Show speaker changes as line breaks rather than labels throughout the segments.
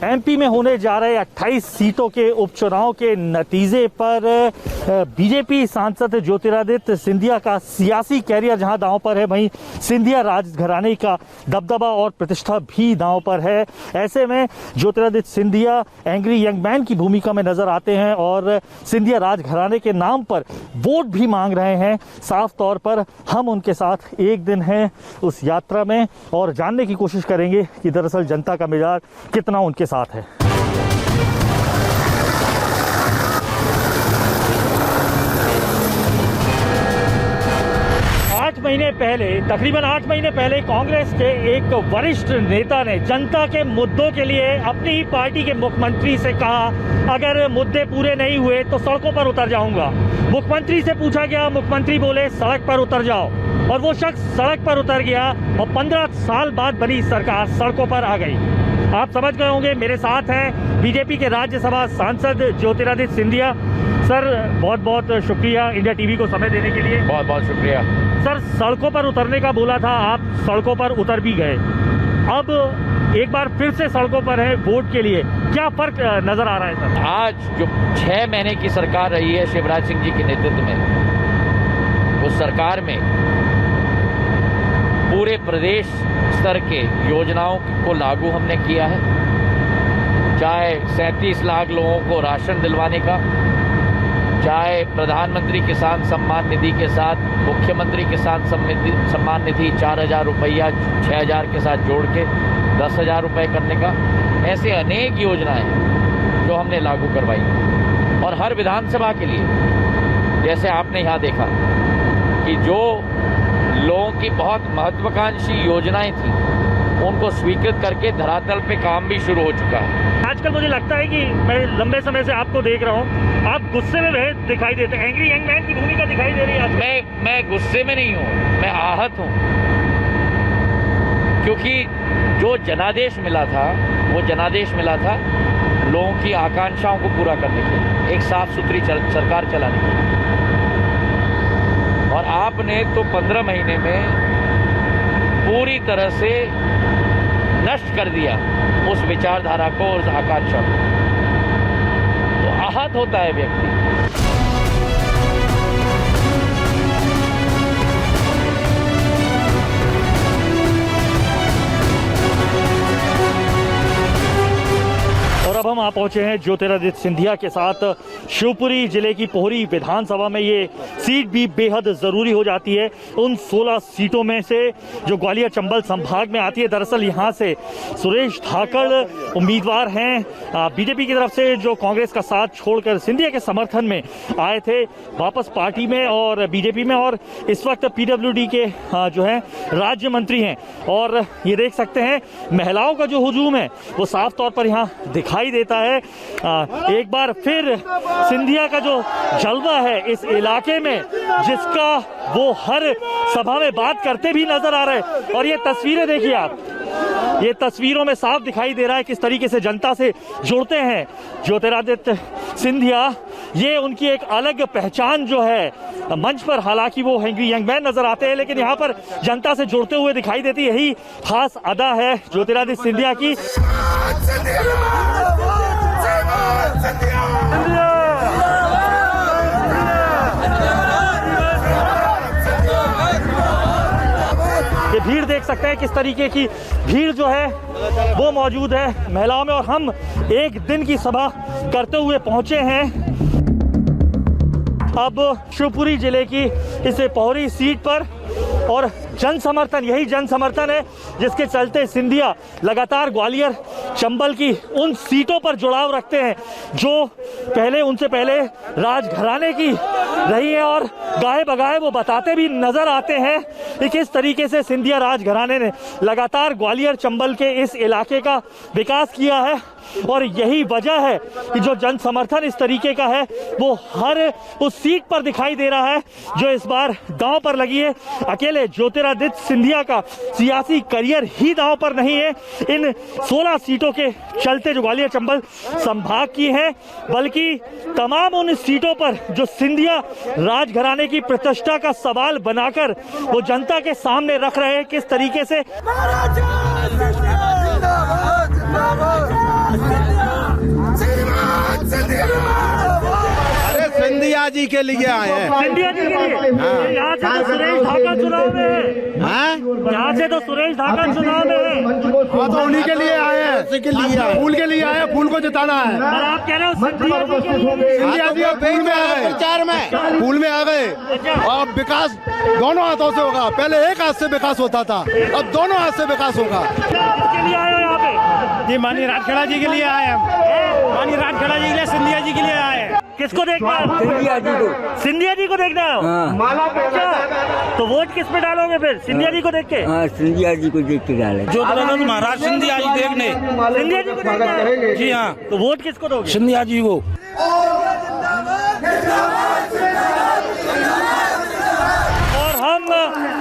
MP में होने जा रहे 28 सीटों के उपचुनाव के नतीजे पर बीजेपी सांसद ज्योतिरादित्य सिंधिया का सियासी कैरियर जहां दांव पर है, वहीं सिंधिया राजघराने का दबदबा और प्रतिष्ठा भी दांव पर है। ऐसे में Jyotiraditya Scindia angry young man की भूमिका में नजर आते हैं और सिंधिया राजघराने के नाम पर वोट भी मांग रहे हैं। साफ तौर पर हम उनके साथ एक दिन हैं उस यात्रा में और जानने की कोशिश करेंगे कि दरअसल जनता का मिजाज कितना उनके साथ है। तकरीबन 8 महीने पहले कांग्रेस के एक वरिष्ठ नेता ने जनता के मुद्दों के लिए अपनी ही पार्टी के मुख्यमंत्री से कहा, अगर मुद्दे पूरे नहीं हुए तो सड़कों पर उतर जाऊंगा। मुख्यमंत्री से पूछा गया, मुख्यमंत्री बोले सड़क पर उतर जाओ, और वो शख्स सड़क पर उतर गया और 15 साल बाद बनी सरकार सड़कों पर आ गई। आप समझ गए होंगे, मेरे साथ हैं बीजेपी के राज्यसभा सांसद ज्योतिरादित्य सिंधिया। सर, बहुत बहुत शुक्रिया इंडिया टीवी को समय देने के लिए।
बहुत बहुत शुक्रिया
सर। सड़कों पर उतरने का बोला था, आप सड़कों पर उतर भी गए। अब एक बार फिर से सड़कों पर है वोट के लिए, क्या फर्क नजर आ रहा है सर?
आज जो 6 महीने की सरकार रही है शिवराज सिंह जी के नेतृत्व में, उस सरकार में पूरे प्रदेश स्तर के योजनाओं को लागू हमने किया है। चाहे 37 लाख लोगों को राशन दिलवाने का, चाहे प्रधानमंत्री किसान सम्मान निधि के साथ मुख्यमंत्री किसान सम्मान निधि 4,000 रुपया 6,000 के साथ जोड़ के 10,000 रुपये करने का, ऐसे अनेक योजनाएं जो हमने लागू करवाई। और हर विधानसभा के लिए, जैसे आपने यहाँ देखा कि जो लोगों की बहुत महत्वाकांक्षी योजनाएं थी उनको स्वीकृत करके धरातल पे काम भी शुरू हो चुका है।
आजकल मुझे लगता है कि मैं लंबे समय से आपको देख रहा हूँ, आप गुस्से में दिखाई देते हैं। एंग्री यंग मैन की भूमिका दिखाई दे रही है आज।
मैं गुस्से में नहीं हूँ, मैं आहत हूँ, क्योंकि जो जनादेश मिला था वो जनादेश मिला था लोगों की आकांक्षाओं को पूरा करने के लिए, एक साफ सुथरी सरकार चलाने के लिए। और आपने तो 15 महीने में पूरी तरह से नष्ट कर दिया उस विचारधारा को और उस आकांक्षा को। तो आहत होता है व्यक्ति। और अब हम आ पहुंचे हैं ज्योतिरादित्य सिंधिया के साथ शिवपुरी जिले की पोहरी विधानसभा में। ये सीट भी बेहद जरूरी हो जाती है उन 16 सीटों में से जो ग्वालियर चंबल संभाग में आती है। दरअसल यहां से सुरेश धाकड़ उम्मीदवार हैं बीजेपी की तरफ से, जो कांग्रेस का साथ छोड़कर सिंधिया के समर्थन में आए थे वापस पार्टी में और बीजेपी में, और इस वक्त पीडब्ल्यूडी के जो है राज्य मंत्री हैं। और ये देख सकते हैं महिलाओं का जो हुजूम है वो साफ तौर पर यहाँ दिखाई देता है। एक बार फिर सिंधिया का जो जलवा है इस इलाके में, जिसका वो हर सभा में बात करते भी नजर आ रहे हैं। और ये तस्वीरें देखिए आप, ये तस्वीरों में साफ दिखाई दे रहा है किस तरीके से जनता से जुड़ते हैं ज्योतिरादित्य सिंधिया। ये उनकी एक अलग पहचान जो है मंच पर, हालांकि वो एंग्री यंग मैन नजर आते हैं, लेकिन यहाँ पर जनता से जुड़ते हुए दिखाई देती, यही खास अदा है ज्योतिरादित्य सिंधिया की। ये भीड़ देख सकते हैं किस तरीके की भीड़ जो है वो मौजूद है महिलाओं में। और हम एक दिन की सभा करते हुए पहुंचे हैं अब शिवपुरी जिले की इस पोहरी सीट पर, और जन समर्थन, यही जन समर्थन है जिसके चलते सिंधिया लगातार ग्वालियर चंबल की उन सीटों पर जुड़ाव रखते हैं जो उनसे पहले राजघराने की रही है। और गाहे बगाहे वो बताते भी नजर आते हैं कि किस तरीके से सिंधिया राजघराने ने लगातार ग्वालियर चंबल के इस इलाके का विकास किया है। और यही वजह है कि जो जन समर्थन इस तरीके का है वो हर उस सीट पर दिखाई दे रहा है जो इस बार दांव पर लगी है। अकेले ज्योतिरादित्य सिंधिया का सियासी करियर ही दांव पर नहीं है इन 16 सीटों के चलते जो ग्वालियर चंबल संभाग की हैं, बल्कि तमाम उन सीटों पर जो सिंधिया राजघराने की प्रतिष्ठा का सवाल बनाकर वो जनता के सामने रख रहे हैं किस तरीके से।
जी के लिए आए हैं।
सिंधिया जी के लिए। यहाँ से तो सुरेश धाकड़ चुनाव में है। यहाँ से तो सुरेश धाकड़ चुनाव में है।
हाँ, तो उन्हीं के लिए आए हैं, उसी के लिए आए, फूल के लिए आए हैं, फूल को जिताना है।
और आप कह रहे हो सिंधिया जी के लिए?
सिंधिया जी अब फूल में आ गए, प्रचार में फूल में आ गए। अब विकास दोनों हाथों से होगा। पहले एक हाथ से विकास होता था, अब दोनों हाथ से विकास होगा।
किसके लिए आए हो यहाँ पे?
जी माननीय राजखड़ा जी के लिए आए हम। माननीय राजखड़ा जी के लिए, सिंधिया जी के लिए आए हैं।
किसको देखना है?
सिंधिया जी को।
सिंधिया जी को देखना है। अच्छा, तो वोट किस पे डालोगे फिर? सिंधिया जी को देख के?
हाँ, सिंधिया जी को देख के डाले।
ज्योतिरादित्य महाराज सिंधिया जी देखने।
सिंधिया जी को देखना है?
जी हाँ।
तो वोट किसको दोगे?
सिंधिया जी को।
और हम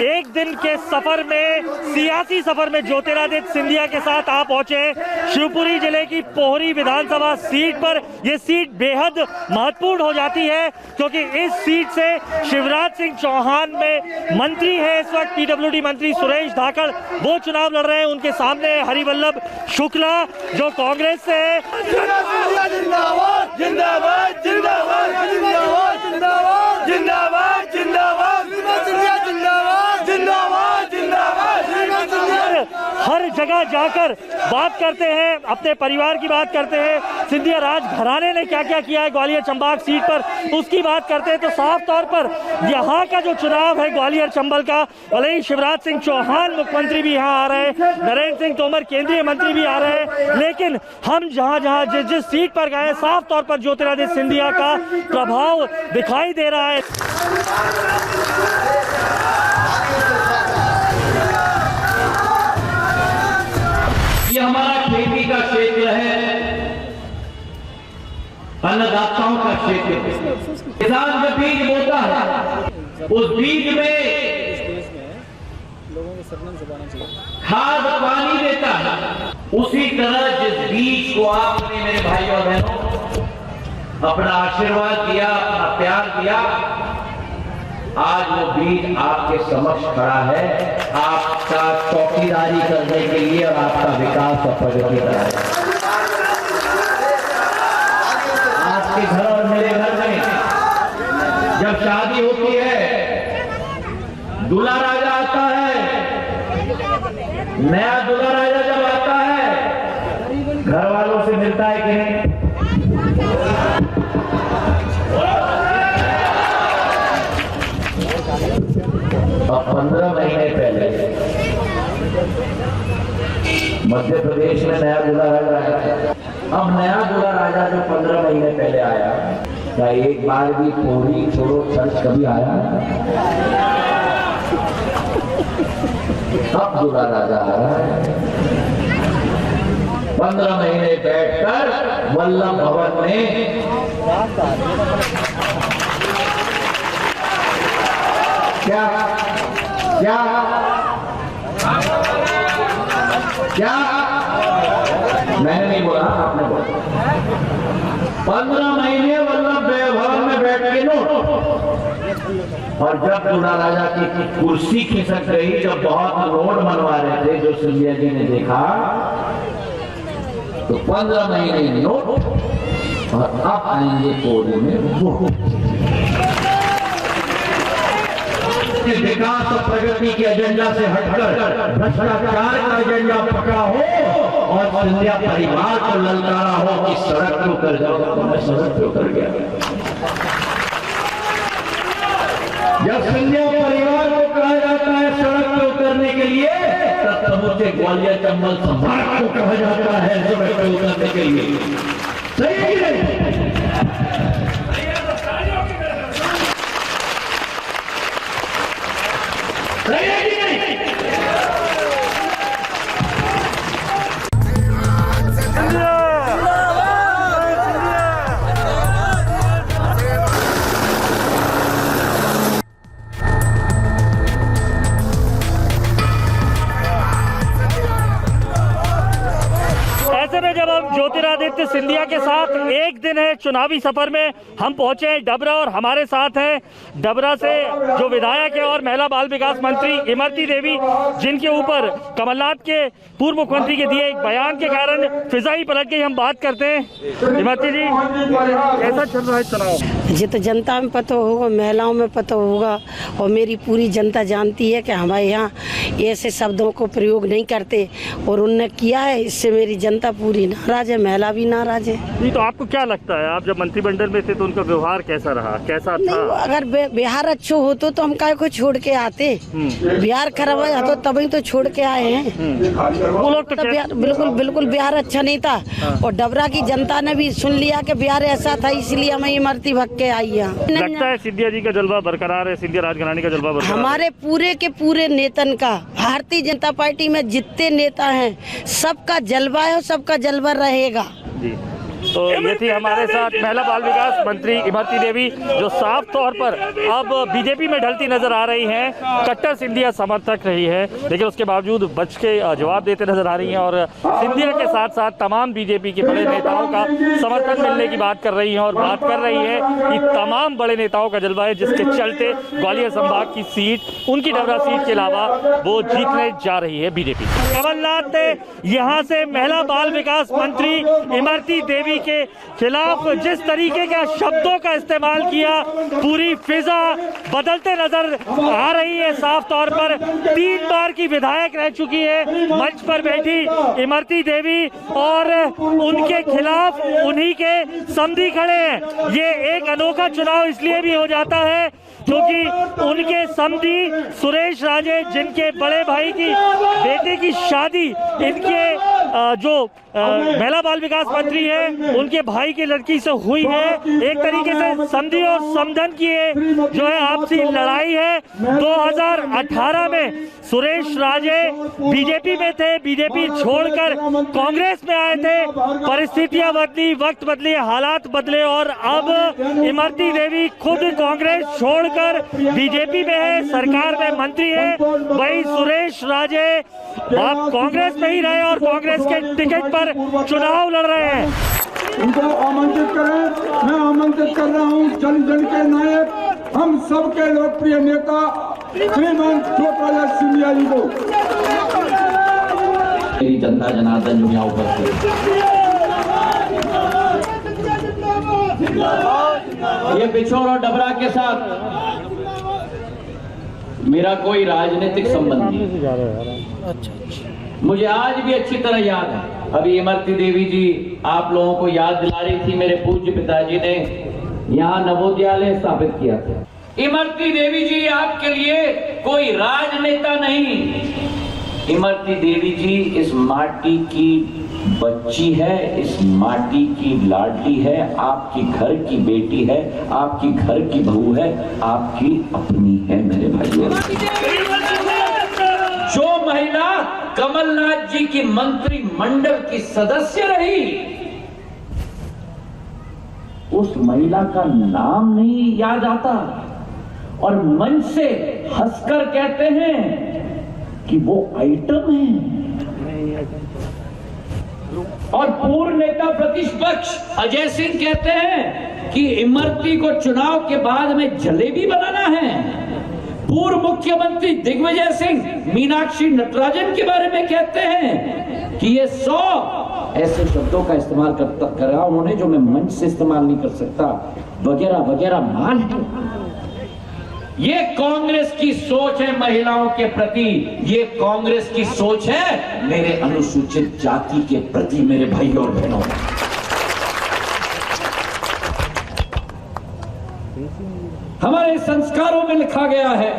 एक दिन के सफर में, सियासी सफर में ज्योतिरादित्य सिंधिया के साथ आ पहुंचे शिवपुरी जिले की पोहरी विधानसभा सीट पर। यह सीट बेहद महत्वपूर्ण हो जाती है क्योंकि इस सीट से शिवराज सिंह चौहान में मंत्री है इस वक्त, पीडब्ल्यूडी मंत्री सुरेश धाकड़, वो चुनाव लड़ रहे हैं। उनके सामने हरिवल्लभ शुक्ला जो कांग्रेस से है।
जिंदाबाद जिंदाबाद जिंदाबाद जिंदाबाद जिंदाबाद जिंदाबाद जिंदाबाद जिंदाबाद जिंदाबाद।
हर जगह जाकर बात करते हैं, अपने परिवार की बात करते हैं, सिंधिया राज घराने ने क्या क्या किया है ग्वालियर चंबाक सीट पर, उसकी बात करते हैं। तो साफ तौर पर यहाँ का जो चुनाव है ग्वालियर चंबल का, भले ही शिवराज सिंह चौहान मुख्यमंत्री भी यहाँ आ रहे हैं, नरेंद्र सिंह तोमर केंद्रीय मंत्री भी आ रहे हैं, लेकिन हम जहाँ जहाँ जिस सीट पर गए साफ तौर पर ज्योतिरादित्य सिंधिया का प्रभाव दिखाई दे रहा है।
ये हमारा खेती का क्षेत्र है, अन्नदाताओं का क्षेत्र है। किसान जब बीज बोता है, उस बीज में खाद पानी देता है। उसी तरह जिस बीज को आपने मेरे भाई और बहनों अपना आशीर्वाद दिया, अपना प्यार दिया, आज वो बीज आपके समक्ष खड़ा है, आपका चौकीदारी करने के लिए और आपका विकास और प्रगति कराने। आपके घर और मेरे घर में जब शादी होती है, दूल्हा राजा आता है, नया दूल्हा राजा जब आता है, घर वालों से मिलता है कि नहीं? अब 15 महीने पहले मध्य प्रदेश में नया दूल्हा राजा आया। अब नया दूल्हा राजा जो 15 महीने पहले आया, क्या एक बार भी पोहरी छोड़ो चर्च कभी आया? अब दूल्हा राजा आया, 15 महीने बैठकर वल्लभ भवन में क्या क्या क्या मैंने नहीं बोला, आपने बोला। 15 महीने वल्लभ भवन में बैठ के नोट। और जब दूल्हा राजा की कुर्सी खिसक गई, जब बहुत नोट बनवा रहे थे, जो सिंधिया जी ने देखा, तो 15 महीने नोट और अब आएंगे कोरे में वोट। विकास और प्रगति के एजेंडा से हटकर भ्रष्टाचार का एजेंडा पकड़ा हो और सिंधिया परिवार को ललकारा हो कि सड़क पे उतर जाओ, तो मैं सड़क पे उतर गया। जब सिंधिया परिवार को कहा जाता है सड़क पे उतरने के लिए, तब समूचे ग्वालियर चंबल संभाग को कहा जाता है सड़क पे उतरने के लिए। सही है कि नहीं?
ऐसे में जब हम ज्योतिरादित्य सिंधिया के साथ एक दिन है चुनावी सफर में हम पहुंचे हैं डबरा, और हमारे साथ हैं डबरा से जो विधायक है और महिला बाल विकास मंत्री इमरती देवी, जिनके ऊपर कमलनाथ के पूर्व मुख्यमंत्री के दिए एक बयान के कारण फिजा ही पलट गई। हम बात करते हैं इमरती जी, कैसा चल रहा है चुनाव?
ये तो जनता में पता होगा, महिलाओं में पता होगा, और मेरी पूरी जनता जानती है कि हमारे यहाँ ऐसे शब्दों को प्रयोग नहीं करते, और उनने किया है, इससे मेरी जनता पूरी नाराज है, महिला भी नाराज है।
नहीं तो आपको क्या लगता है, आप जब मंत्रिमंडल में थे तो उनका व्यवहार कैसा रहा, कैसा था?
नहीं, अगर बिहार अच्छा होतो तो हम काय को छोड़ के आते। बिहार खराब है तो तभी तो छोड़ के आए हैं।
वो लोग तो
बिहार बिल्कुल बिहार अच्छा नहीं था, और डबरा की जनता ने भी सुन लिया कि बिहार ऐसा था, इसलिए हमें इमरती भग के आई है।
लगता है सिंधिया जी का जलवा बरकरार है, सिंधिया राजघराने का जलवा बरकरार?
हमारे पूरे के पूरे नेतन का, भारतीय जनता पार्टी में जितने नेता हैं सबका जलवा है और सबका जलवा रहेगा
जी। तो ये थी हमारे साथ महिला बाल विकास मंत्री इमरती देवी, जो साफ तौर पर अब बीजेपी में ढलती नजर आ रही हैं। कट्टर सिंधिया समर्थक रही है, लेकिन उसके बावजूद बच के जवाब देते नजर आ रही हैं, और सिंधिया के साथ साथ तमाम बीजेपी के बड़े नेताओं का समर्थन मिलने की बात कर रही हैं, और बात कर रही है कि तमाम बड़े नेताओं का जलवा है, जिसके चलते ग्वालियर संभाग की सीट, उनकी डबरा सीट के अलावा वो जीतने जा रही है बीजेपी। कमलनाथ ने यहाँ से महिला बाल विकास मंत्री इमरती देवी के खिलाफ जिस तरीके का शब्दों का इस्तेमाल किया, पूरी फिजा बदलते नजर आ रही है। साफ तौर पर 3 बार की विधायक रह चुकी है मंच पर बैठी इमरती देवी, और उनके खिलाफ उन्हीं के समधी खड़े हैं। ये एक अनोखा चुनाव इसलिए भी हो जाता है क्योंकि उनके समधी सुरेश राजे, जिनके बड़े भाई की बेटे की शादी इनके जो महिला बाल विकास मंत्री है उनके भाई की लड़की से हुई है, एक तरीके से समधी और समधन की जो है आपसी लड़ाई है। 2018 में सुरेश राजे बीजेपी में थे, बीजेपी छोड़कर कांग्रेस में आए थे, परिस्थितियां बदली, वक्त बदले, हालात बदले, और अब इमरती देवी खुद कांग्रेस छोड़कर बीजेपी में है, सरकार में मंत्री है। वही सुरेश राजे आप कांग्रेस में ही रहे और कांग्रेस के टिकट पर चुनाव लड़ रहे हैं।
उनको आमंत्रित करें। मैं आमंत्रित कर रहा हूं जन जन के नायक, हम सबके लोकप्रिय नेता श्रीमान ज्योतिरादित्य सिंधिया जी को।
मेरी जनता जनार्दन जो यहाँ उपस्थित, ये बिछोर और डबरा के साथ मेरा कोई राजनीतिक संबंध नहीं। मुझे आज भी अच्छी तरह याद है, अभी इमरती देवी जी आप लोगों को याद दिला रही थी, मेरे पूज्य पिताजी ने यहाँ नवोदयालय स्थापित किया था। इमरती देवी जी आपके लिए कोई राजनेता नहीं, इमरती देवी जी इस माटी की बच्ची है, इस माटी की लाडली है, आपकी घर की बेटी है, आपकी घर की बहू है, आपकी अपनी है मेरे भाइयों। जो महिला कमलनाथ जी की मंत्रिमंडल की सदस्य रही, उस महिला का नाम नहीं याद आता, और मंच से हंसकर कहते हैं कि वो आइटम है। और पूर्व नेता प्रतिपक्ष अजय सिंह कहते हैं कि इमरती को चुनाव के बाद में जलेबी बनाना है। पूर्व मुख्यमंत्री दिग्विजय सिंह मीनाक्षी नटराजन के बारे में कहते हैं कि ये 100 ऐसे शब्दों का इस्तेमाल कर रहा उन्होंने जो मैं मंच से इस्तेमाल नहीं कर सकता, वगैरह वगैरह मान है। ये कांग्रेस की सोच है महिलाओं के प्रति, ये कांग्रेस की सोच है मेरे अनुसूचित जाति के प्रति, मेरे भाई और बहनों। हमारे संस्कारों में लिखा गया है,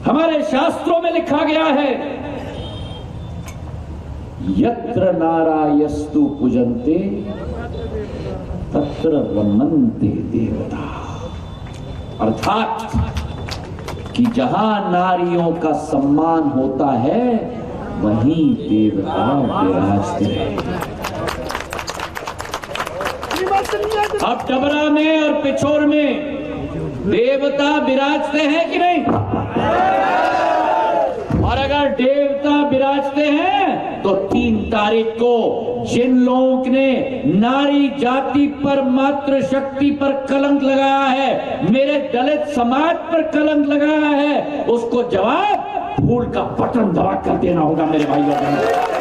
हमारे शास्त्रों में लिखा गया है, यत्र नारायस्तु पूजन्ते तत्र रमन्ते देवता। अर्थात कि जहां नारियों का सम्मान होता है वहीं देवता विराजते हैं। अब डबरा में और पिछोर में देवता विराजते हैं कि नहीं? और अगर देवता विराजते हैं तो 3 तारीख को जिन लोगों ने नारी जाति पर, मातृशक्ति पर कलंक लगाया है, मेरे दलित समाज पर कलंक लगाया है, उसको जवाब फूल का बटन दबा कर देना होगा मेरे भाइयों बहनों।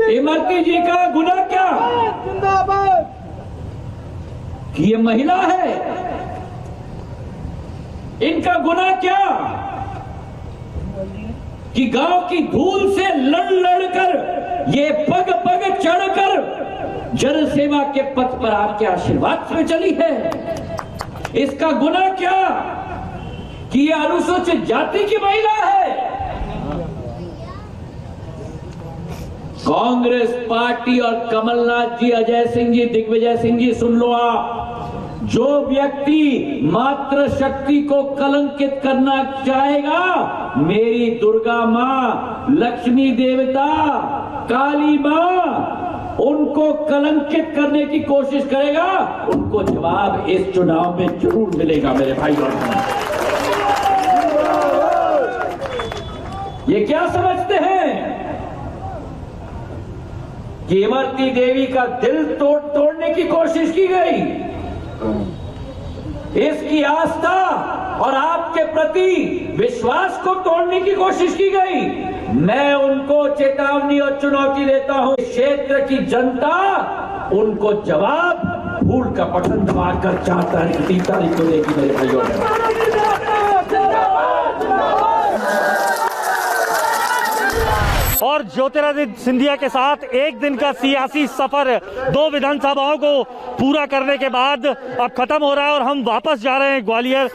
इमरती जी का गुनाह क्या कि ये महिला है? इनका गुनाह क्या कि गांव की धूल से लड़ लड़कर ये पग पग चढ़कर जन सेवा के पथ पर आपके आशीर्वाद से चली है? इसका गुनाह क्या कि ये अनुसूचित जाति की महिला है? कांग्रेस पार्टी और कमलनाथ जी, अजय सिंह जी, दिग्विजय सिंह जी, सुन लो आप, जो व्यक्ति मातृ शक्ति को कलंकित करना चाहेगा, मेरी दुर्गा मां, लक्ष्मी देवता, काली मां, उनको कलंकित करने की कोशिश करेगा, उनको जवाब इस चुनाव में जरूर मिलेगा मेरे भाई और बहनों। ये क्या समझते हैं कि इमरती देवी का दिल तोड़ने की कोशिश की गई? इसकी आस्था और आपके प्रति विश्वास को तोड़ने की कोशिश की गई। मैं उनको चेतावनी और चुनौती देता हूं, क्षेत्र की जनता उनको जवाब फूल का बटन दबाकर 4 तारीख 3 तारीख को देगी मेरे भाइयों।
और ज्योतिरादित्य सिंधिया के साथ एक दिन का सियासी सफर 2 विधानसभाओं को पूरा करने के बाद अब खत्म हो रहा है और हम वापस जा रहे हैं ग्वालियर।